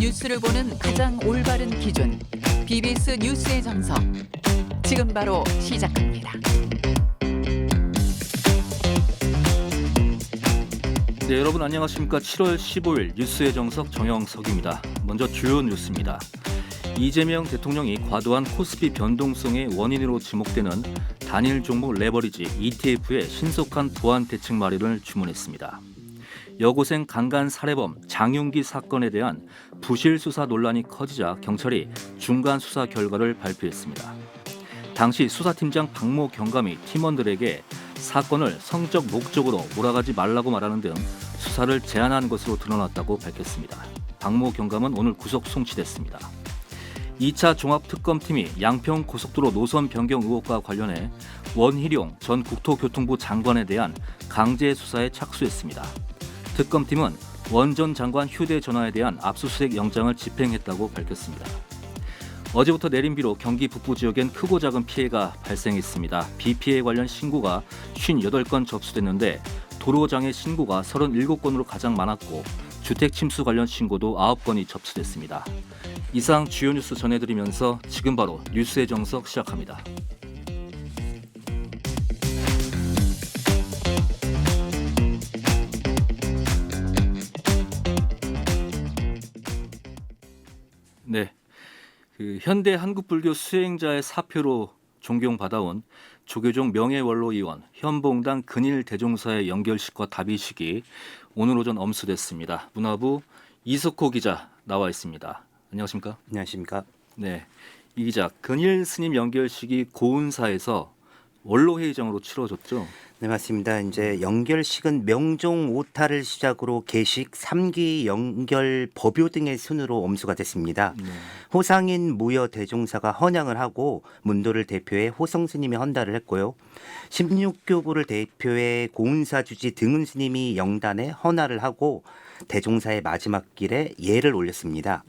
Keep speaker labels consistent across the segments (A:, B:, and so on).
A: 뉴스를 보는 가장 올바른 기준, BBS 뉴스의 정석. 지금 바로 시작합니다.
B: 네, 여러분 안녕하십니까? 7월 15일 뉴스의 정석 정영석입니다. 먼저 주요 뉴스입니다. 이재명 대통령이 과도한 코스피 변동성의 원인으로 지목되는 단일 종목 레버리지 ETF의 신속한 보안 대책 마련을 주문했습니다. 여고생 강간 살해범 장윤기 사건에 대한 부실 수사 논란이 커지자 경찰이 중간 수사 결과를 발표했습니다. 당시 수사팀장 박모 경감이 팀원들에게 사건을 성적 목적으로 몰아가지 말라고 말하는 등 수사를 제한한 것으로 드러났다고 밝혔습니다. 박모 경감은 오늘 구속 송치됐습니다. 2차 종합특검팀이 양평 고속도로 노선 변경 의혹과 관련해 원희룡 전 국토교통부 장관에 대한 강제 수사에 착수했습니다. 특검팀은 원 전 장관 휴대전화에 대한 압수수색 영장을 집행했다고 밝혔습니다. 어제부터 내린 비로 경기 북부 지역엔 크고 작은 피해가 발생했습니다. 비 피해 관련 신고가 58건 접수됐는데 도로장애 신고가 37건으로 가장 많았고 주택 침수 관련 신고도 9건이 접수됐습니다. 이상 주요 뉴스 전해드리면서 지금 바로 뉴스의 정석 시작합니다. 네, 현대 한국불교 수행자의 사표로 존경받아온 조계종 명예원로의원 현봉당 근일 대종사의 연결식과 답의식이 오늘 오전 엄수됐습니다. 문화부 이석호 기자 나와 있습니다. 안녕하십니까?
C: 안녕하십니까?
B: 네, 이 기자 근일 스님 연결식이 고은사에서 원로회의장으로 치러졌죠?
C: 네, 맞습니다. 이제 연결식은 명종 오타를 시작으로 계식, 3기 연결 법요 등의 순으로 엄수가 됐습니다. 호상인 무여 대종사가 헌양을 하고 문도를 대표해 호성 스님이 헌달을 했고요. 16교구를 대표해 고운사 주지 등은 스님이 영단에 헌화를 하고 대종사의 마지막 길에 예를 올렸습니다.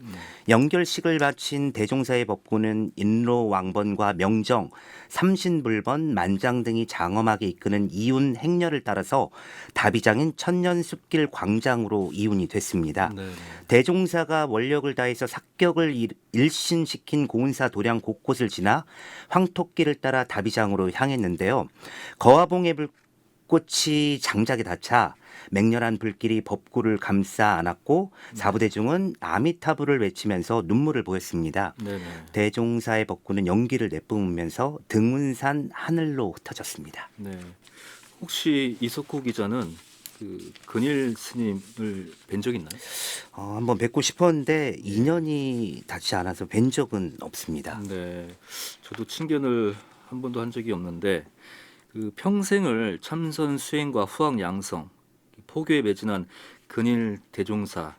C: 연결식을 마친 대종사의 법구는 인로 왕번과 명정, 삼신불번, 만장 등이 장엄하게 이끄는 이운 행렬을 따라서 다비장인 천년숲길 광장으로 이운이 됐습니다. 네. 대종사가 원력을 다해서 삭격을 일신시킨 고운사 도량 곳곳을 지나 황토길을 따라 다비장으로 향했는데요. 거화봉의 불꽃이 장작에 닿자 맹렬한 불길이 법구를 감싸 안았고 사부대중은 아미타불을 외치면서 눈물을 보였습니다. 네네. 대종사의 법구는 연기를 내뿜으면서 등운산 하늘로 흩어졌습니다.
B: 네. 혹시 이석호 기자는 근일 스님을 뵌 적 있나요?
C: 한번 뵙고 싶었는데 인연이 닿지 않아서 뵌 적은 없습니다.
B: 네, 저도 친견을 한 번도 한 적이 없는데 평생을 참선 수행과 후학 양성 포교에 매진한 근일 대종사,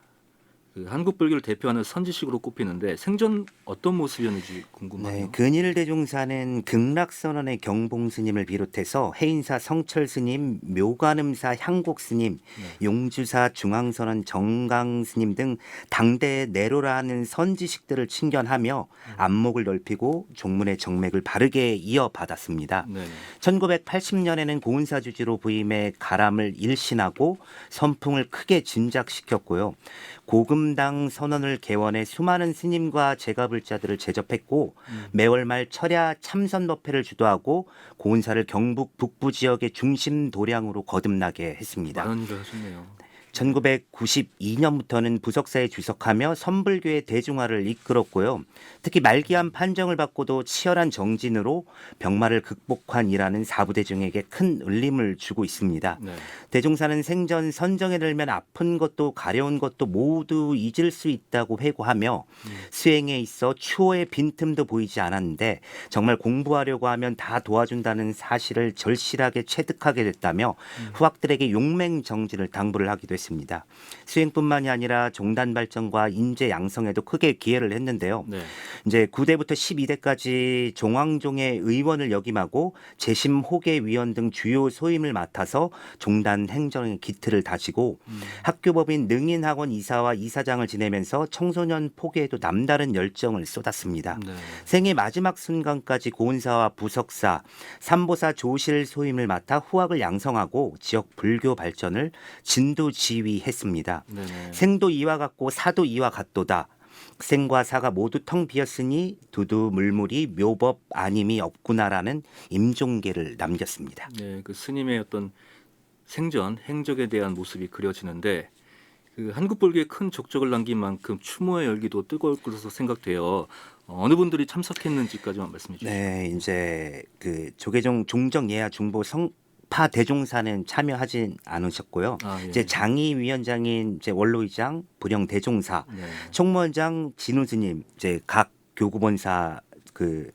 B: 한국 불교를 대표하는 선지식으로 꼽히는데 생전 어떤 모습이었는지 궁금하네요.
C: 네, 근일 대종사는 극락선언의 경봉 스님을 비롯해서 해인사 성철 스님, 묘관음사 향곡 스님, 용주사 중앙선언 정강 스님 등 당대의 내로라 하는 선지식들을 친견하며 안목을 넓히고 종문의 정맥을 바르게 이어받았습니다. 1980년에는 고운사 주지로 부임해 가람을 일신하고 선풍을 크게 진작시켰고요. 고금당 선언을 개원해 수많은 스님과 제가불자들을 제접했고 매월 말 철야 참선법회를 주도하고 고운사를 경북 북부 지역의 중심 도량으로 거듭나게 했습니다.
B: 많은 일을 하셨네요.
C: 1992년부터는 부석사에 주석하며 선불교의 대중화를 이끌었고요. 특히 말기암 판정을 받고도 치열한 정진으로 병마를 극복한 이라는 사부대중에게 큰 울림을 주고 있습니다. 네. 대종사는 생전 선정에 들면 아픈 것도 가려운 것도 모두 잊을 수 있다고 회고하며 수행에 있어 추호의 빈틈도 보이지 않았는데 정말 공부하려고 하면 다 도와준다는 사실을 절실하게 체득하게 됐다며 후학들에게 용맹정진을 당부를 하기도 했습니다. 했습니다. 수행뿐만이 아니라 종단 발전과 인재 양성에도 크게 기여를 했는데요.
B: 네.
C: 이제 9대부터 12대까지 종황종의 의원을 역임하고 재심 호계 위원 등 주요 소임을 맡아서 종단 행정의 기틀을 다지고 학교법인 능인학원 이사와 이사장을 지내면서 청소년 포교에도 남다른 열정을 쏟았습니다.
B: 네.
C: 생애 마지막 순간까지 고은사와 부석사, 삼보사 조실 소임을 맡아 후학을 양성하고 지역 불교 발전을 진두지휘했습니다.
B: 네네.
C: 생도 이와 같고 사도 이와 같도다. 생과 사가 모두 텅 비었으니 두두 물물이 묘법 아님이 없구나라는 임종계를 남겼습니다.
B: 네, 그 스님의 어떤 생전 행적에 대한 모습이 그려지는데 그 한국 불교에 큰 족적을 남긴 만큼 추모의 열기도 뜨거울 것으로 생각돼요. 어느 분들이 참석했는지까지만 말씀해 주시죠.
C: 네, 이제 그 조계종 종정 예하 중보 성파 대종사는 참여하진 않으셨고요.
B: 예.
C: 이제 장의위원장인 이제 원로의장 부령 대종사,
B: 네.
C: 총무원장 진우스님, 이제 각 교구본사 그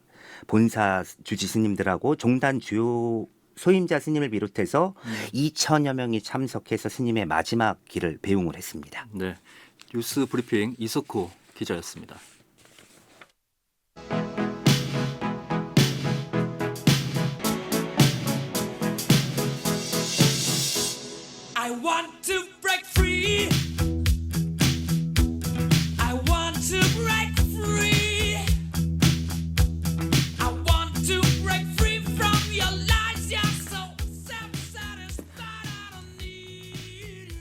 C: 본사 주지 스님들하고 종단 주요 소임자 스님을 비롯해서 2천여 명이 참석해서 스님의 마지막 길을 배웅을 했습니다.
B: 네. 뉴스 브리핑 이석호 기자였습니다.
D: I want to break free. I want to break free. I want to break free from your lies. You're so self-satisfied. I don't need you.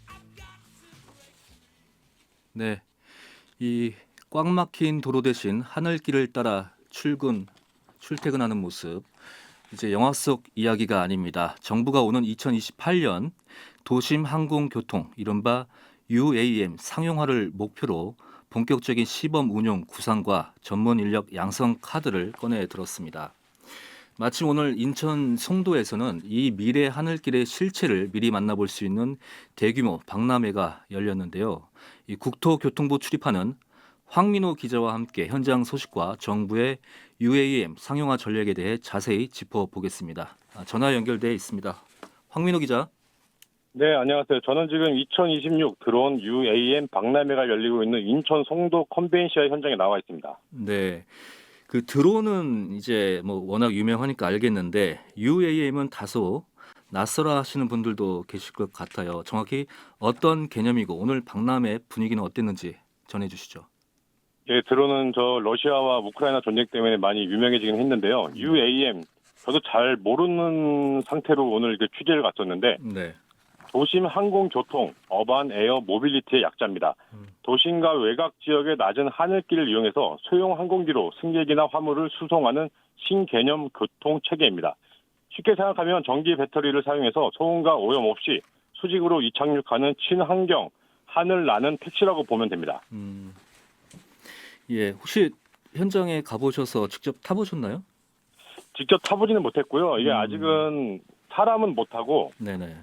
D: I've got to break.
B: 네. 이 꽉 막힌 도로 대신 하늘길을 따라 출퇴근하는 모습. 이제 영화 속 이야기가 아닙니다. 정부가 오는 2028년 도심 항공교통 이른바 UAM 상용화를 목표로 본격적인 시범 운용 구상과 전문 인력 양성 카드를 꺼내 들었습니다. 마침 오늘 인천 송도에서는 이 미래 하늘길의 실체를 미리 만나볼 수 있는 대규모 박람회가 열렸는데요. 이 국토교통부 출입하는 황민호 기자와 함께 현장 소식과 정부의 UAM 상용화 전략에 대해 자세히 짚어보겠습니다. 전화 연결돼 있습니다. 황민호 기자.
E: 네, 안녕하세요. 저는 지금 2026 드론 UAM 박람회가 열리고 있는 인천 송도 컨벤시아 현장에 나와 있습니다.
B: 네. 그 드론은 이제 뭐 워낙 유명하니까 알겠는데 UAM은 다소 낯설어 하시는 분들도 계실 것 같아요. 정확히 어떤 개념이고 오늘 박람회 분위기는 어땠는지 전해 주시죠.
E: 예, 드론은 저 러시아와 우크라이나 전쟁 때문에 많이 유명해지긴 했는데요. UAM 저도 잘 모르는 상태로 오늘 이렇게 취재를 갔었는데
B: 네.
E: 도심 항공교통, 어반 에어 모빌리티의 약자입니다. 도심과 외곽 지역의 낮은 하늘길을 이용해서 소형 항공기로 승객이나 화물을 수송하는 신개념 교통 체계입니다. 쉽게 생각하면 전기 배터리를 사용해서 소음과 오염 없이 수직으로 이착륙하는 친환경 하늘 나는 택시라고 보면 됩니다.
B: 예, 혹시 현장에 가보셔서 직접 타보셨나요?
E: 직접 타보지는 못했고요. 이게 아직은 사람은 못 타고
B: 네네.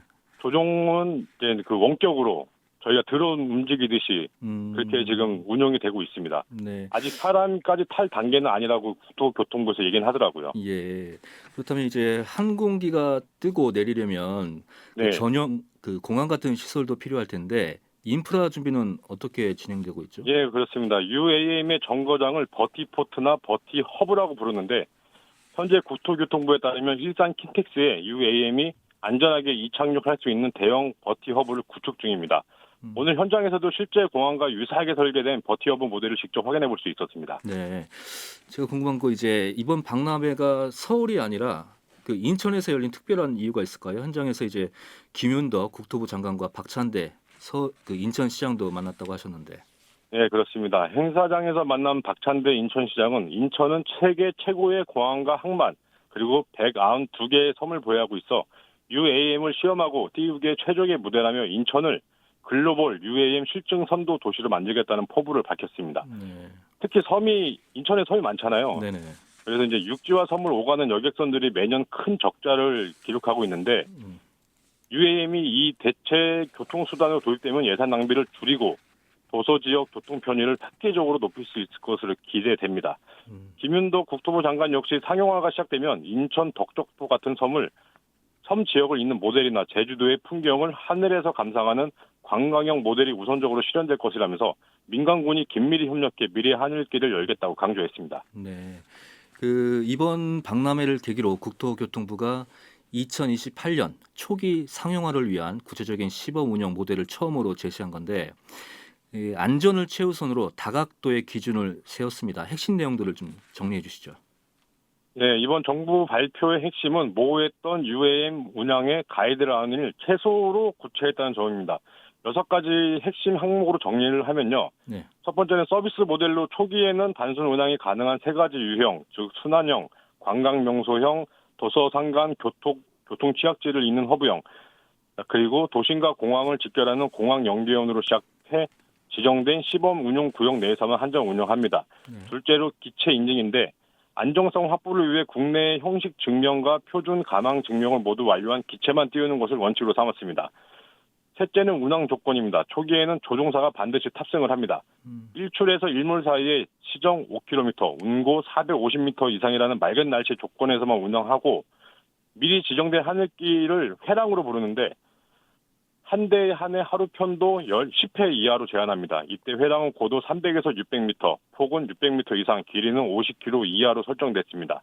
E: 조종은 이제 그 원격으로 저희가 드론 움직이듯이 그렇게 지금 운영이 되고 있습니다.
B: 네.
E: 아직 사람까지 탈 단계는 아니라고 국토교통부에서 얘기는 하더라고요.
B: 예. 그렇다면 이제 항공기가 뜨고 내리려면 그
E: 네.
B: 전용 그 공항 같은 시설도 필요할 텐데 인프라 준비는 어떻게 진행되고 있죠?
E: 예, 그렇습니다. UAM의 정거장을 버티포트나 버티허브라고 부르는데 현재 국토교통부에 따르면 일산 킨텍스에 UAM이 안전하게 이착륙할 수 있는 대형 버티허브를 구축 중입니다. 오늘 현장에서도 실제 공항과 유사하게 설계된 버티허브 모델을 직접 확인해 볼 수 있었습니다.
B: 네. 제가 궁금한 거 이제 이번 박람회가 서울이 아니라 그 인천에서 열린 특별한 이유가 있을까요? 현장에서 이제 김윤덕 국토부 장관과 박찬대 그 인천시장도 만났다고 하셨는데.
E: 네, 그렇습니다. 행사장에서 만난 박찬대 인천시장은 인천은 세계 최고의 공항과 항만 그리고 192개의 섬을 보유하고 있어 UAM을 시험하고 띄우기에 최적의 무대라며 인천을 글로벌 UAM 실증 선도 도시로 만들겠다는 포부를 밝혔습니다.
B: 네.
E: 특히 인천에 섬이 많잖아요.
B: 네네.
E: 그래서 이제 육지와 섬을 오가는 여객선들이 매년 큰 적자를 기록하고 있는데 UAM이 이 대체 교통수단으로 도입되면 예산 낭비를 줄이고 도서 지역 교통 편의를 획기적으로 높일 수 있을 것으로 기대됩니다. 김윤덕 국토부 장관 역시 상용화가 시작되면 인천 덕적도 같은 섬을 섬 지역을 잇는 모델이나 제주도의 풍경을 하늘에서 감상하는 관광형 모델이 우선적으로 실현될 것이라면서 민간군이 긴밀히 협력해 미래 하늘길을 열겠다고 강조했습니다.
B: 네. 그 이번 박람회를 계기로 국토교통부가 2028년 초기 상용화를 위한 구체적인 시범 운영 모델을 처음으로 제시한 건데 이 안전을 최우선으로 다각도의 기준을 세웠습니다. 핵심 내용들을 좀 정리해 주시죠.
E: 네, 이번 정부 발표의 핵심은 모호했던 UAM 운항의 가이드라인을 최소로 구체했다는 점입니다. 6가지 핵심 항목으로 정리를 하면요.
B: 네.
E: 첫 번째는 서비스 모델로 초기에는 단순 운항이 가능한 3가지 유형, 즉 순환형, 관광명소형, 도서상간 교통 취약지를 잇는 허브형, 그리고 도심과 공항을 직결하는 공항 연계형으로 시작해 지정된 시범 운용 구역 내에서만 한정 운영합니다.
B: 네.
E: 둘째로 기체 인증인데 안정성 확보를 위해 국내 형식 증명과 표준 가망 증명을 모두 완료한 기체만 띄우는 것을 원칙으로 삼았습니다. 셋째는 운항 조건입니다. 초기에는 조종사가 반드시 탑승을 합니다. 일출에서 일몰 사이에 시정 5km, 운고 450m 이상이라는 맑은 날씨 조건에서만 운항하고 미리 지정된 하늘길을 회랑으로 부르는데 한 대의 한 해 하루 편도 10회 이하로 제한합니다. 이때 회랑은 고도 300에서 600m, 폭은 600m 이상, 길이는 50km 이하로 설정됐습니다.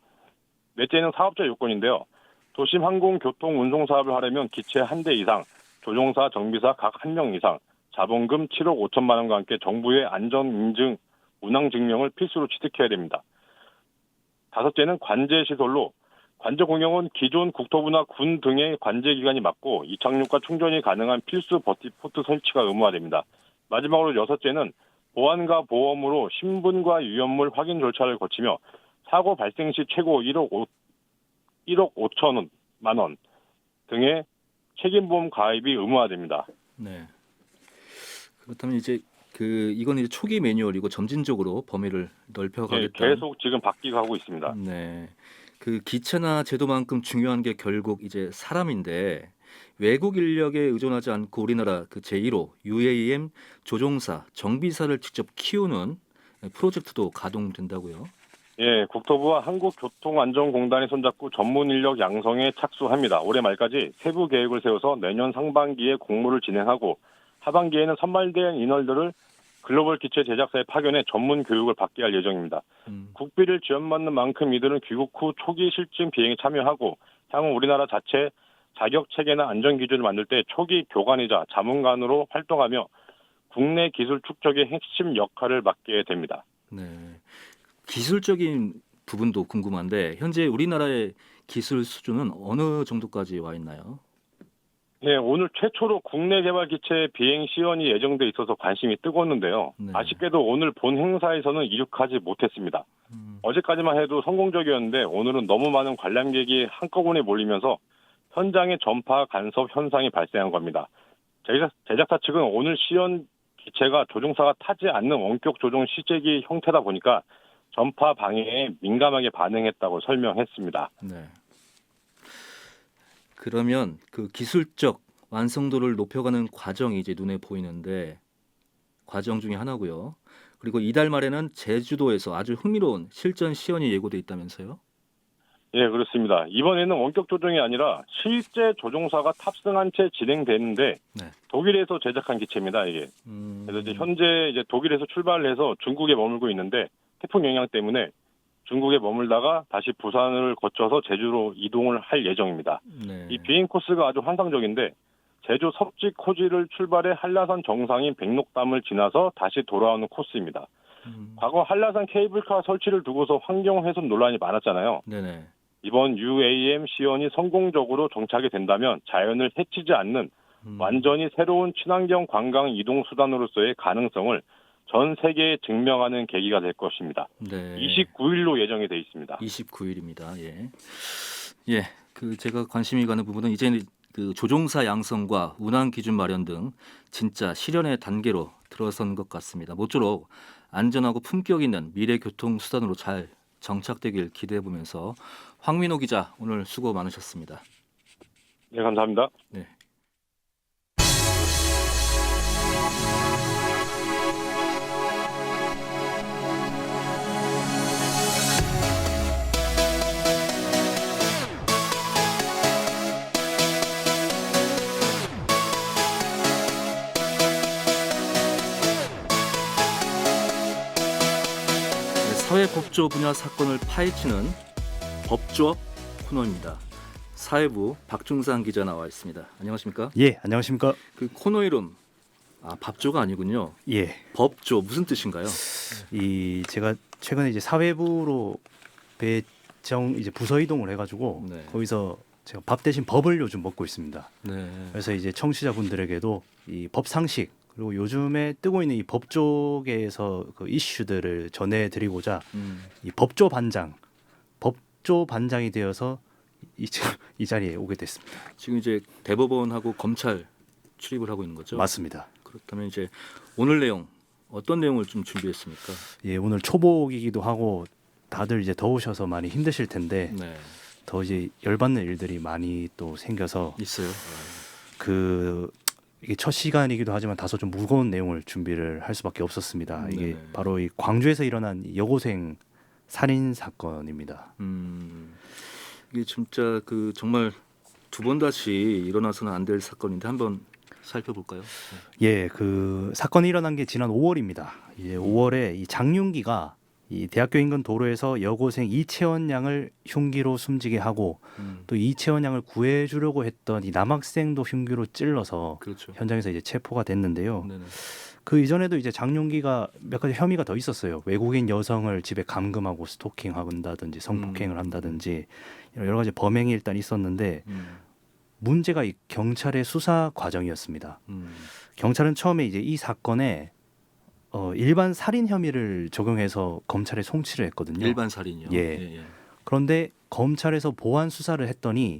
E: 넷째는 사업자 요건인데요. 도심 항공교통 운송 사업을 하려면 기체 한 대 이상, 조종사, 정비사 각 1명 이상, 자본금 7억 5천만 원과 함께 정부의 안전 인증, 운항 증명을 필수로 취득해야 됩니다. 다섯째는 관제 시설로 관제 공용은 기존 국토부나 군 등의 관제 기관이 맡고 이착륙과 충전이 가능한 필수 버티포트 설치가 의무화됩니다. 마지막으로 여섯째는 보안과 보험으로 신분과 위험물 확인 절차를 거치며 사고 발생 시 최고 1억 5천만 원 등의 책임보험 가입이 의무화됩니다.
B: 네. 그렇다면 이제 이건 이제 초기 매뉴얼이고 점진적으로 범위를 넓혀가겠다.
E: 네, 계속 지금 바뀌고 하고 있습니다.
B: 네. 그 기체나 제도만큼 중요한 게 결국 이제 사람인데 외국 인력에 의존하지 않고 우리나라 그 제1호 UAM 조종사, 정비사를 직접 키우는 프로젝트도 가동된다고요.
E: 예, 국토부와 한국교통안전공단이 손잡고 전문 인력 양성에 착수합니다. 올해 말까지 세부 계획을 세워서 내년 상반기에 공모를 진행하고 하반기에는 선발된 인원들을 글로벌 기체 제작사에 파견해 전문 교육을 받게 할 예정입니다. 국비를 지원받는 만큼 이들은 귀국 후 초기 실증 비행에 참여하고 향후 우리나라 자체 자격 체계나 안전 기준을 만들 때 초기 교관이자 자문관으로 활동하며 국내 기술 축적의 핵심 역할을 맡게 됩니다.
B: 네. 기술적인 부분도 궁금한데 현재 우리나라의 기술 수준은 어느 정도까지 와 있나요?
E: 네, 오늘 최초로 국내 개발 기체 비행 시연이 예정돼 있어서 관심이 뜨거웠는데요.
B: 네.
E: 아쉽게도 오늘 본 행사에서는 이륙하지 못했습니다. 어제까지만 해도 성공적이었는데 오늘은 너무 많은 관람객이 한꺼번에 몰리면서 현장에 전파 간섭 현상이 발생한 겁니다. 제작사 측은 오늘 시연 기체가 조종사가 타지 않는 원격 조종 시제기 형태다 보니까 전파 방해에 민감하게 반응했다고 설명했습니다.
B: 네. 그러면 그 기술적 완성도를 높여가는 과정이 이제 눈에 보이는데 과정 중에 하나고요. 그리고 이달 말에는 제주도에서 아주 흥미로운 실전 시연이 예고돼 있다면서요?
E: 예, 그렇습니다. 이번에는 원격 조종이 아니라 실제 조종사가 탑승한 채 진행되는데
B: 네.
E: 독일에서 제작한 기체입니다. 이게. 그래서 이제 현재 이제 독일에서 출발을 해서 중국에 머물고 있는데 태풍 영향 때문에 중국에 머물다가 다시 부산을 거쳐서 제주로 이동을 할 예정입니다.
B: 네.
E: 이 비행 코스가 아주 환상적인데 제주 섭지코지를 출발해 한라산 정상인 백록담을 지나서 다시 돌아오는 코스입니다. 과거 한라산 케이블카 설치를 두고서 환경 훼손 논란이 많았잖아요.
B: 네네.
E: 이번 UAM 시연이 성공적으로 정착이 된다면 자연을 해치지 않는 완전히 새로운 친환경 관광 이동 수단으로서의 가능성을 전 세계에 증명하는 계기가 될 것입니다.
B: 네.
E: 29일로 예정이 돼 있습니다.
B: 29일입니다. 예. 예. 그 제가 관심이 가는 부분은 이제는 그 조종사 양성과 운항 기준 마련 등 진짜 실현의 단계로 들어선 것 같습니다. 모쪼록 안전하고 품격 있는 미래 교통 수단으로 잘 정착되길 기대해 보면서 황민호 기자 오늘 수고 많으셨습니다.
E: 네, 감사합니다.
B: 네. 사회법조 분야 사건을 파헤치는 법조업 코너입니다. 사회부 박중상 기자 나와 있습니다. 안녕하십니까?
F: 예, 안녕하십니까?
B: 그 코너 이름 밥조가 아니군요.
F: 예,
B: 법조 무슨 뜻인가요?
F: 제가 최근에 이제 사회부로 배정 이제 부서 이동을 해가지고
B: 네.
F: 거기서 제가 밥 대신 법을 요즘 먹고 있습니다.
B: 네.
F: 그래서 이제 청취자분들에게도 이 법 상식 그리고 요즘에 뜨고 있는 이 법조계에서 그 이슈들을 전해드리고자 이 법조 반장이 되어서 이 자리에 오게 됐습니다.
B: 지금 이제 대법원하고 검찰 출입을 하고 있는 거죠?
F: 맞습니다.
B: 그렇다면 이제 오늘 내용 어떤 내용을 좀 준비했습니까?
F: 예, 오늘 초복이기도 하고 다들 이제 더우셔서 많이 힘드실 텐데
B: 네.
F: 더 이제 열받는 일들이 많이 또 생겨서
B: 있어요.
F: 이게 첫 시간이기도 하지만 다소 좀 무거운 내용을 준비를 할 수밖에 없었습니다. 이게
B: 네네.
F: 바로 이 광주에서 일어난 이 여고생 살인 사건입니다.
B: 이게 진짜 그 정말 두 번 다시 일어나서는 안 될 사건인데 한번 살펴볼까요?
F: 예, 그 사건이 일어난 게 지난 5월입니다. 이제 5월에 이 장윤기가 이 대학교 인근 도로에서 여고생 이채원 양을 흉기로 숨지게 하고 또 이채원 양을 구해주려고 했던 이 남학생도 흉기로 찔러서
B: 그렇죠.
F: 현장에서 이제 체포가 됐는데요.
B: 네네.
F: 그 이전에도 이제 장윤기가 몇 가지 혐의가 더 있었어요. 외국인 여성을 집에 감금하고 스토킹한다든지 성폭행을 한다든지 여러 가지 범행이 일단 있었는데 문제가 이 경찰의 수사 과정이었습니다. 경찰은 처음에 이제 이 사건에 일반 살인 혐의를 적용해서 검찰에 송치를 했거든요.
B: 일반 살인이요.
F: 예. 그런데 검찰에서 보완 수사를 했더니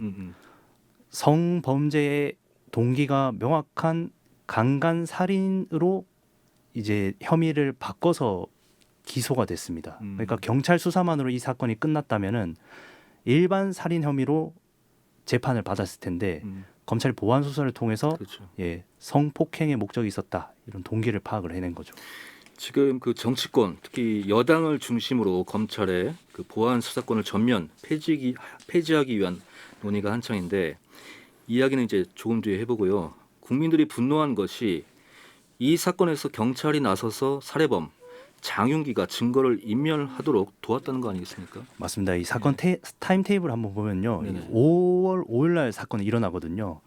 F: 성범죄의 동기가 명확한 강간 살인으로 이제 혐의를 바꿔서 기소가 됐습니다. 그러니까 경찰 수사만으로 이 사건이 끝났다면은 일반 살인 혐의로 재판을 받았을 텐데 검찰이 보완 수사를 통해서
B: 그렇죠.
F: 예, 성폭행의 목적이 있었다 이런 동기를 파악을 해낸 거죠.
B: 지금 그 정치권 특히 여당을 중심으로 검찰의 그 보안 수사권을 전면 폐지하기 위한 논의가 한창인데 이야기는 이제 조금 뒤에 해보고요. 국민들이 분노한 것이 이 사건에서 경찰이 나서서 살해범 장윤기가 증거를 인멸하도록 도왔다는 거 아니겠습니까?
F: 맞습니다. 이 사건 타임 테이블 한번 보면요.
B: 네네.
F: 5월 5일 날 사건이 일어나거든요.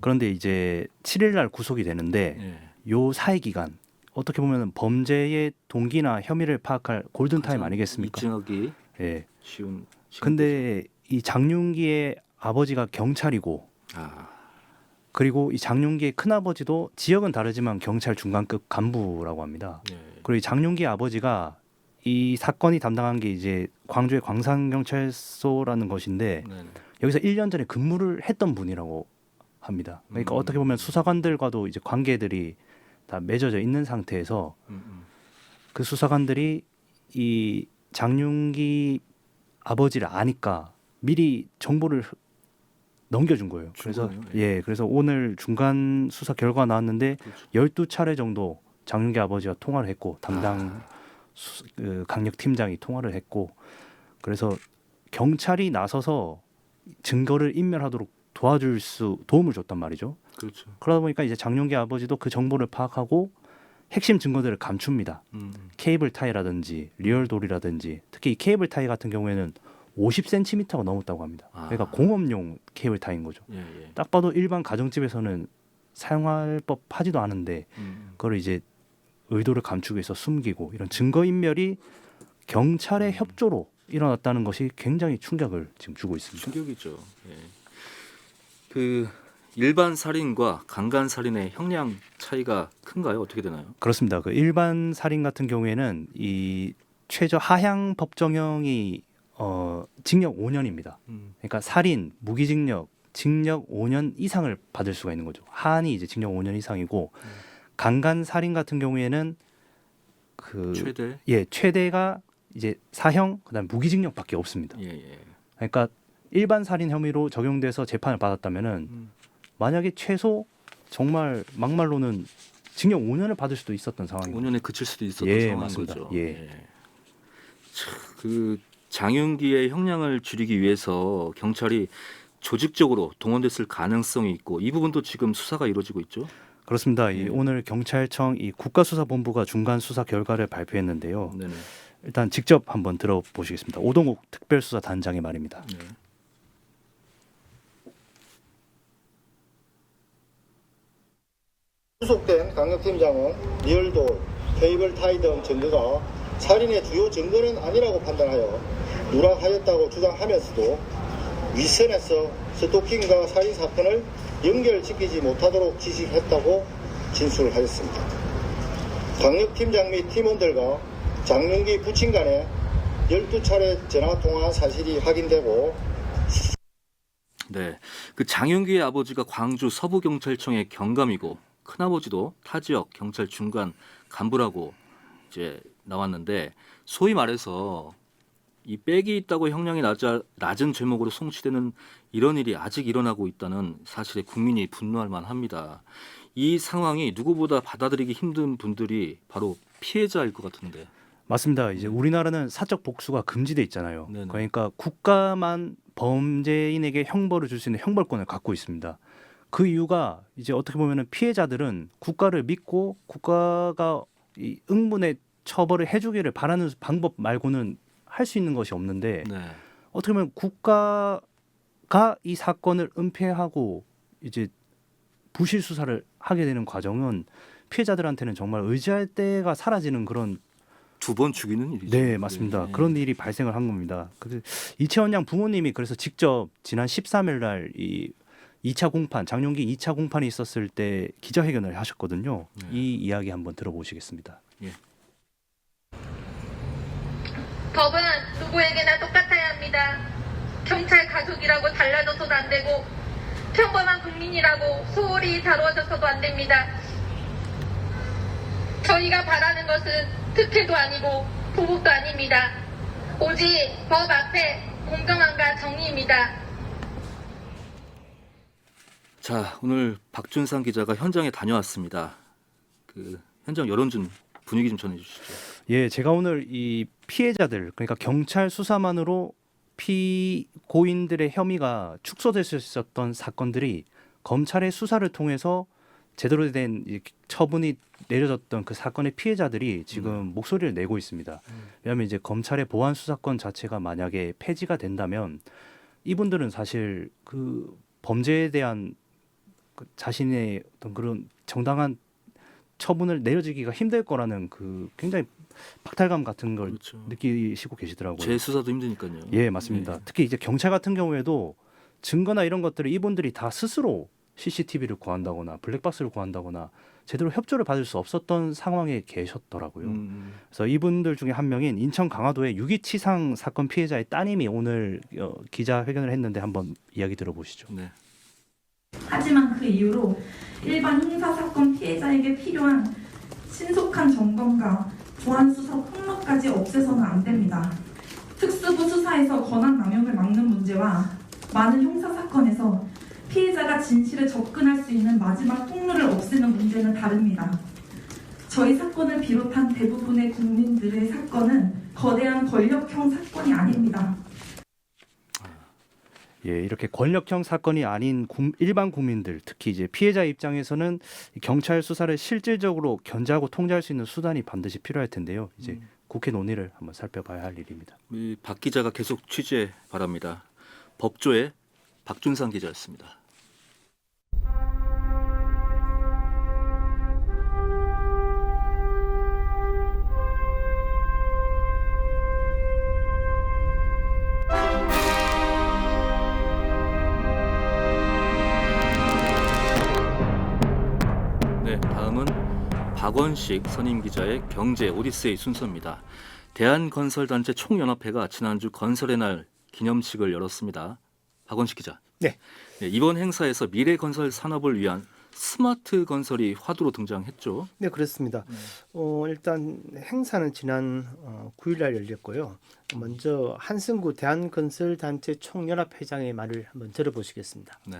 F: 그런데 이제 7일 날 구속이 되는데
B: 예.
F: 요 사이 기간 어떻게 보면 범죄의 동기나 혐의를 파악할 골든 타임 아니겠습니까?
B: 입증하기
F: 예.
B: 쉬운.
F: 근데 이 장윤기의 아버지가 경찰이고 그리고 이 장윤기의 큰아버지도 지역은 다르지만 경찰 중간급 간부라고 합니다.
B: 예.
F: 그리고 이 장윤기의 아버지가 이 사건이 담당한 게 이제 광주의 광산경찰서라는 것인데
B: 네.
F: 여기서 1년 전에 근무를 했던 분이라고 합니다. 그러니까 어떻게 보면 수사관들과도 이제 관계들이 다 맺어져 있는 상태에서 그 수사관들이 이 장윤기 아버지를 아니까 미리 정보를 넘겨준 거예요. 그래서
B: 거네요.
F: 예, 그래서 오늘 중간 수사 결과가 나왔는데
B: 그렇죠.
F: 12차례 정도 장윤기 아버지와 통화를 했고 담당 그 강력 팀장이 통화를 했고 그래서 경찰이 나서서 증거를 인멸하도록 도움을 줬단 말이죠.
B: 그렇죠.
F: 그러다 보니까 이제 장윤기 아버지도 그 정보를 파악하고 핵심 증거들을 감춥니다. 케이블 타이라든지 리얼돌이라든지 특히 이 케이블 타이 같은 경우에는 50cm가 넘었다고 합니다. 그러니까 공업용 케이블 타이인 거죠.
B: 예, 예.
F: 딱 봐도 일반 가정집에서는 사용할 법하지도 않은데 그걸 이제 의도를 감추기 위해서 숨기고 이런 증거 인멸이 경찰의 협조로 일어났다는 것이 굉장히 충격을 지금 주고 있습니다.
B: 충격이죠. 예. 그 일반 살인과 강간 살인의 형량 차이가 큰가요? 어떻게 되나요?
F: 그렇습니다. 그 일반 살인 같은 경우에는 이 최저 하향 법정형이 징역 5년입니다. 그러니까 살인, 무기징역, 징역 5년 이상을 받을 수가 있는 거죠. 하한이 이제 징역 5년 이상이고 강간 살인 같은 경우에는 그 최대가 이제 사형 그다음 무기징역밖에 없습니다.
B: 예, 예.
F: 그러니까 일반 살인 혐의로 적용돼서 재판을 받았다면은 만약에 최소 정말 막말로는 징역 5년을 받을 수도 있었던 상황입니다.
B: 5년에 그칠 수도 있었던
F: 예,
B: 상황인
F: 맞습니다.
B: 거죠.
F: 예.
B: 참, 그 장윤기의 형량을 줄이기 위해서 경찰이 조직적으로 동원됐을 가능성이 있고 이 부분도 지금 수사가 이루어지고 있죠.
F: 그렇습니다.
B: 예.
F: 오늘 경찰청 이 국가수사본부가 중간 수사 결과를 발표했는데요.
B: 네네.
F: 일단 직접 한번 들어보시겠습니다. 오동욱 특별수사단장의 말입니다.
B: 네.
G: 구속된 강력팀장은 리얼돌, 케이블 타이 등 증거가 살인의 주요 증거는 아니라고 판단하여 누락하였다고 주장하면서도 윗선에서 스토킹과 살인 사건을 연결시키지 못하도록 지시했다고 진술하였습니다. 강력팀장 및 팀원들과 장윤기 부친 간에 12차례 전화통화한 사실이 확인되고
B: 네, 그 장윤기의 아버지가 광주 서부경찰청의 경감이고 큰아버지도 타 지역 경찰 중간 간부라고 이제 나왔는데 소위 말해서 이 백이 있다고 형량이 낮은 죄목으로 송치되는 이런 일이 아직 일어나고 있다는 사실에 국민이 분노할 만합니다. 이 상황이 누구보다 받아들이기 힘든 분들이 바로 피해자일 것 같은데.
F: 맞습니다. 이제 우리나라는 사적 복수가 금지돼 있잖아요.
B: 네네.
F: 그러니까 국가만 범죄인에게 형벌을 줄 수 있는 형벌권을 갖고 있습니다. 그 이유가 이제 어떻게 보면은 피해자들은 국가를 믿고 국가가 이 응분의 처벌을 해주기를 바라는 방법 말고는 할 수 있는 것이 없는데
B: 네.
F: 어떻게 보면 국가가 이 사건을 은폐하고 이제 부실 수사를 하게 되는 과정은 피해자들한테는 정말 의지할 데가 사라지는 그런
B: 두 번 죽이는 일이죠.
F: 네 맞습니다.
B: 네.
F: 그런 일이 발생을 한 겁니다. 이채원 양 부모님이 그래서 직접 지난 13일 날 이 2차 공판 장윤기 2차 공판이 있었을 때 기자회견을 하셨거든요.
B: 네.
F: 이 이야기 한번 들어보시겠습니다.
H: 법은 누구에게나 똑같아야 합니다. 경찰 가족이라고 달라져서도 안 되고 평범한 국민이라고 소홀히 다루어져서도 안 됩니다. 저희가 바라는 것은 특혜도 아니고 보복도 아닙니다. 오직 법 앞에 공정함과 정의입니다.
B: 자, 오늘 박준상 기자가 현장에 다녀왔습니다. 그 현장 여론 좀 분위기 좀 전해주시죠.
F: 예, 제가 오늘 이 피해자들 그러니까 경찰 수사만으로 피고인들의 혐의가 축소될 수 있었던 사건들이 검찰의 수사를 통해서 제대로 된 이 처분이 내려졌던 그 사건의 피해자들이 지금 목소리를 내고 있습니다. 왜냐하면 이제 검찰의 보안 수사권 자체가 만약에 폐지가 된다면 이분들은 사실 그 범죄에 대한 그 자신의 어떤 그런 정당한 처분을 내려지기가 힘들 거라는 그 굉장히 박탈감 같은 걸
B: 그렇죠.
F: 느끼시고 계시더라고요.
B: 재수사도 힘드니까요.
F: 예, 맞습니다.
B: 네.
F: 특히 이제 경찰 같은 경우에도 증거나 이런 것들을 이분들이 다 스스로 CCTV를 구한다거나 블랙박스를 구한다거나 제대로 협조를 받을 수 없었던 상황에 계셨더라고요. 그래서 이분들 중에 한 명인 인천 강화도의 유기치상 사건 피해자의 따님이 오늘 기자회견을 했는데 한번 이야기 들어보시죠.
B: 네.
I: 하지만 그 이후로 일반 형사사건 피해자에게 필요한 신속한 점검과 보안 수사 폭로까지 없애서는 안 됩니다. 특수부 수사에서 권한 남용을 막는 문제와 많은 형사사건에서 피해자가 진실에 접근할 수 있는 마지막 통로를 없애는 문제는 다릅니다. 저희 사건을 비롯한 대부분의 국민들의 사건은 거대한 권력형 사건이 아닙니다.
F: 예, 이렇게 권력형 사건이 아닌 일반 국민들, 특히 이제 피해자 입장에서는 경찰 수사를 실질적으로 견제하고 통제할 수 있는 수단이 반드시 필요할 텐데요. 이제 국회 논의를 한번 살펴봐야 할 일입니다.
B: 박 기자가 계속 취재 바랍니다. 법조의 박준상 기자였습니다. 네, 다음은 박원식 선임 기자의 경제 오디세이 순서입니다. 대한건설단체 총연합회가 지난주 건설의 날 기념식을 열었습니다. 박원식 기자.
J: 네.
B: 네, 이번 행사에서 미래 건설 산업을 위한 스마트 건설이 화두로 등장했죠.
J: 네, 그렇습니다. 일단 행사는 지난 9일 날 열렸고요. 먼저 한승구 대한건설단체 총연합회장의 말을 한번 들어보시겠습니다.
B: 네.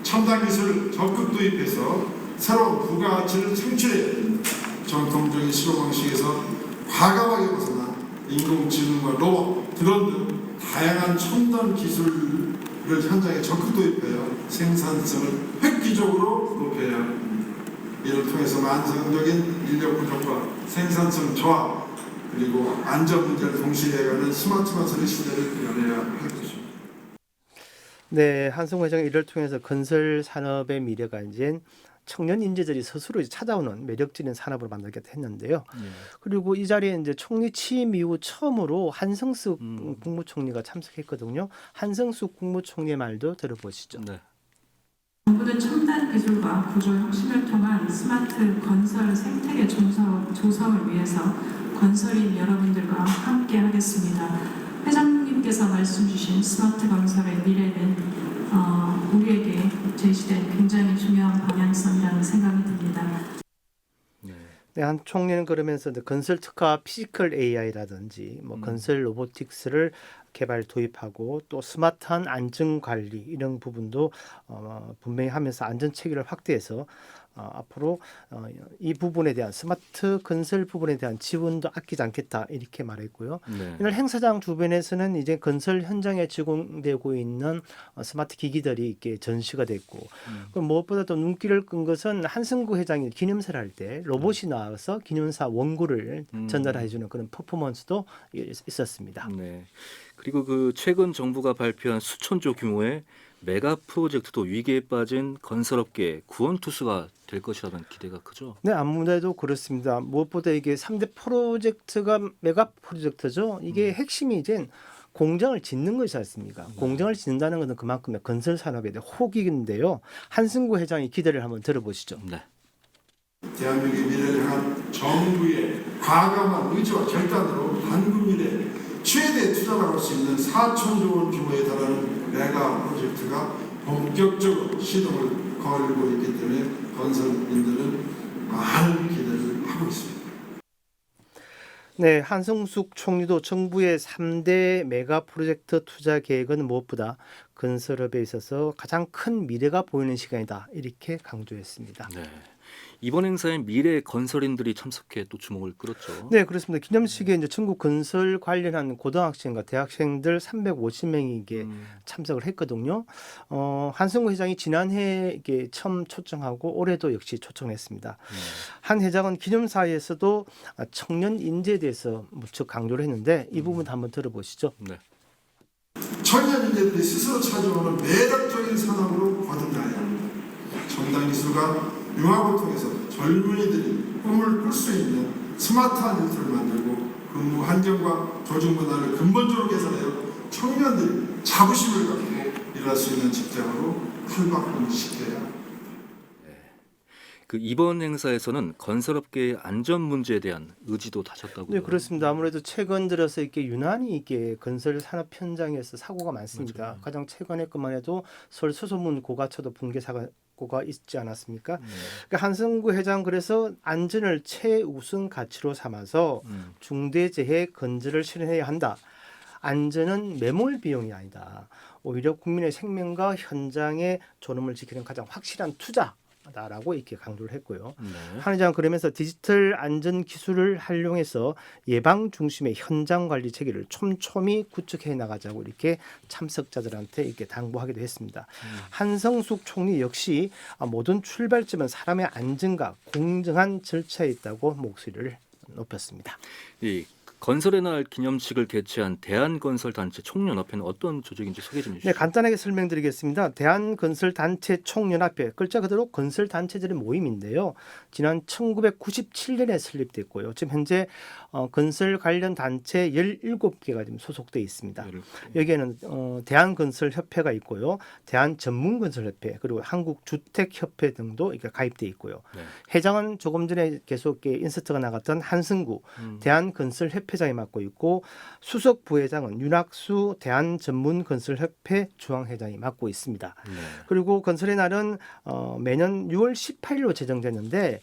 K: 첨단 기술을 적극 도입해서 새로운 부가가치를 창출해 전통적인 시로 방식에서 과감하게 벗어나 인공지능과 로봇, 드론 등 다양한 첨단 기술을 현장에 적극 도입하여 생산성을 획기적으로 높여야 합니다. 이를 통해서 만성적인 인력 부족과 생산성 저하, 그리고 안전 문제를 동시에 해가는 스마트 건설의 시대를 열어야 할 것입니다.
J: 네, 한승우 회장이 이를 통해서 건설 산업의 미래가 이제 청년 인재들이 스스로 이제 찾아오는 매력적인 산업을 만들겠다 했는데요. 그리고 이 자리에 이제 총리 취임 이후 처음으로 한성숙 국무총리가 참석했거든요. 한성숙 국무총리의 말도 들어보시죠.
B: 네.
L: 정부는 첨단 기술과 구조 혁신을 통한 스마트 건설 생태계 조성을 위해서 건설인 여러분들과 함께 하겠습니다. 회장님께서 말씀 주신 스마트 건설의 미래는 우리에게 제시된 굉장히 중요한 방향성이라는 생각이 듭니다.
J: 네, 한 총리는 그러면서 건설 특화 피지컬 AI라든지 뭐 건설 로보틱스를 개발 도입하고 또 스마트한 안전 관리 이런 부분도 분명히 하면서 안전 체계를 확대해서 앞으로 이 부분에 대한 스마트 건설 부분에 대한 지원도 아끼지 않겠다 이렇게 말했고요.
B: 네.
J: 이날 행사장 주변에서는 이제 건설 현장에 제공되고 있는 스마트 기기들이 이렇게 전시가 됐고 그럼 무엇보다도 눈길을 끈 것은 한승구 회장이 기념사를 할 때 로봇이 나와서 기념사 원고를 전달해주는 그런 퍼포먼스도 있었습니다.
B: 네. 그리고 그 최근 정부가 발표한 수천조 규모의 메가 프로젝트도 위기에 빠진 건설업계 구원 투수가 될 것이라는 기대가 크죠.
J: 네, 아무래도 그렇습니다. 무엇보다 이게 3대 프로젝트가 메가 프로젝트죠. 이게 핵심이 이제 공장을 짓는 것이지 않습니까? 공장을 짓는다는 것은 그만큼의 건설 산업에 대한 호기인데요. 한승구 회장의 기대를 한번 들어보시죠.
B: 네.
K: 대한민국의 미래를 향한 정부의 과감한 의지와 결단으로 한국민의 최대 투자를 할 수 있는 4천조 원 규모에 달하는 메가 프로젝트가 본격적으로 시동을 걸고 있기 때문에 건설인들은 많은 기대를 하고 있습니다.
J: 네, 한성숙 총리도 정부의 3대 메가 프로젝트 투자 계획은 무엇보다 건설업에 있어서 가장 큰 미래가 보이는 시간이다 이렇게 강조했습니다.
B: 네. 이번 행사에 미래 건설인들이 참석해 또 주목을 끌었죠.
J: 네, 그렇습니다. 기념식에 이제 전국 건설 관련한 고등학생과 대학생들 350명이 이게 참석을 했거든요. 한승우 회장이 지난해 이게 처음 초청하고 올해도 역시 초청했습니다. 한 회장은 기념사에서도 청년 인재에 대해서 무척 강조를 했는데 이 부분 한번 들어보시죠.
B: 네.
K: 청년 인재들이 스스로 찾아오는 매력적인 산업으로 거듭나야 합니다. 첨단 기술과 융합을 통해서 젊은이들이 꿈을 꿀 수 있는 스마트한 일터를 만들고 근무 환경과 조직 문화를 근본적으로 개선하여 청년들이 자부심을 갖고 일할 수 있는 직장으로 탈바꿈시켜야 합니다.
B: 그 이번 행사에서는 건설업계의 안전 문제에 대한 의지도 다졌다고요.
J: 네, 그렇습니다. 아무래도 최근 들어서 이렇게 유난히 이게 건설 산업 현장에서 사고가 많습니다.
B: 맞아요.
J: 가장 최근에 것만 해도 서울 수소문 고가초도 붕괴 사고가 있지 않았습니까? 그러니까 한승구 회장 그래서 안전을 최우선 가치로 삼아서 중대재해 건설을 실현해야 한다. 안전은 매몰 비용이 아니다. 오히려 국민의 생명과 현장의 존엄을 지키는 가장 확실한 투자다라고 이렇게 강조를 했고요. 한 회장은 그러면서 디지털 안전 기술을 활용해서 예방 중심의 현장 관리 체계를 촘촘히 구축해 나가자고 이렇게 참석자들한테 이렇게 당부하기도 했습니다. 한성숙 총리 역시 모든 출발점은 사람의 안전과 공정한 절차에 있다고 목소리를 높였습니다.
B: 이 건설의 날 기념식을 개최한 대한건설단체 총연합회는 어떤 조직인지 소개 좀 해주시죠.
J: 네, 간단하게 설명드리겠습니다. 대한건설단체 총연합회, 글자 그대로 건설단체들의 모임인데요. 지난 1997년에 설립됐고요. 지금 현재 건설 관련 단체 17개가 지금 소속돼 있습니다. 여기에는 대한건설협회가 있고요. 대한전문건설협회 그리고 한국주택협회 등도 이렇게 가입돼 있고요.
B: 네.
J: 회장은 조금 전에 계속 인서트가 나갔던 한승구 대한건설협회장이 맡고 있고 수석 부회장은 윤학수 대한전문건설협회 중앙회장이 맡고 있습니다. 그리고 건설의 날은 매년 6월 18일로 제정됐는데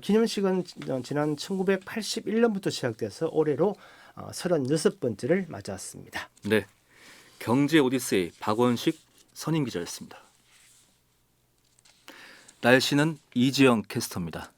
J: 기념식은 지난 1981년부터 시작돼서 올해로 36번째를 맞았습니다.
B: 네, 경제 오디세이 박원식 선임 기자였습니다. 날씨는 이지영 캐스터입니다.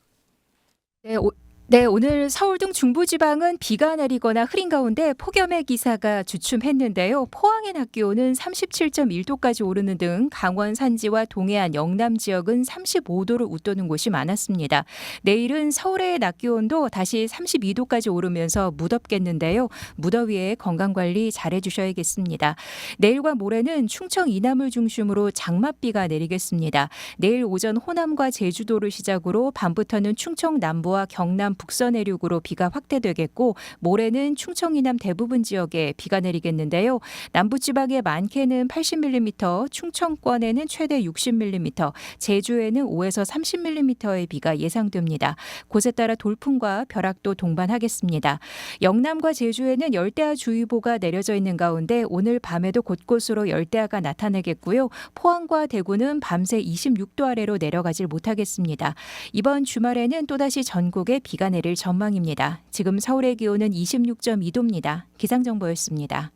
M: 네, 오늘 서울 등 중부지방은 비가 내리거나 흐린 가운데 폭염의 기사가 주춤했는데요. 포항의 낮 기온은 37.1도까지 오르는 등 강원 산지와 동해안 영남 지역은 35도를 웃도는 곳이 많았습니다. 내일은 서울의 낮 기온도 다시 32도까지 오르면서 무덥겠는데요. 무더위에 건강관리 잘해주셔야겠습니다. 내일과 모레는 충청 이남을 중심으로 장맛비가 내리겠습니다. 내일 오전 호남과 제주도를 시작으로 밤부터는 충청 남부와 경남 북서 내륙으로 비가 확대되겠고 모레는 충청 이남 대부분 지역에 비가 내리겠는데요. 남부지방의 많게는 80mm, 충청권에는 최대 60mm, 제주에는 5에서 30mm의 비가 예상됩니다. 곳에 따라 돌풍과 벼락도 동반하겠습니다. 영남과 제주에는 열대야주의보가 내려져 있는 가운데 오늘 밤에도 곳곳으로 열대야가 나타나겠고요. 포항과 대구는 밤새 26도 아래로 내려가질 못하겠습니다. 이번 주말에는 또다시 전국에 비가 내릴 전망입니다. 지금 서울의 기온은 26.2도입니다. 기상정보였습니다.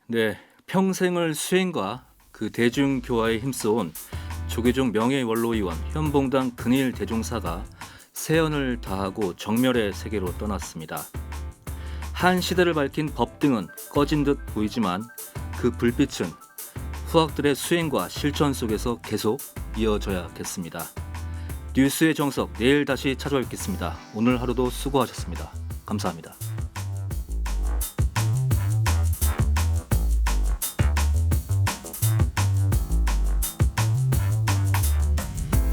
B: 네, 평생을 수행과 그 대중교화에 힘써온 조계종 명예원로의원 현봉당 근일 대종사가 세연을 다하고 정멸의 세계로 떠났습니다. 한 시대를 밝힌 법 등은 꺼진 듯 보이지만 그 불빛은 후학들의 수행과 실천 속에서 계속 이어져야겠습니다. 뉴스의 정석, 내일 다시 찾아뵙겠습니다. 오늘 하루도 수고하셨습니다. 감사합니다.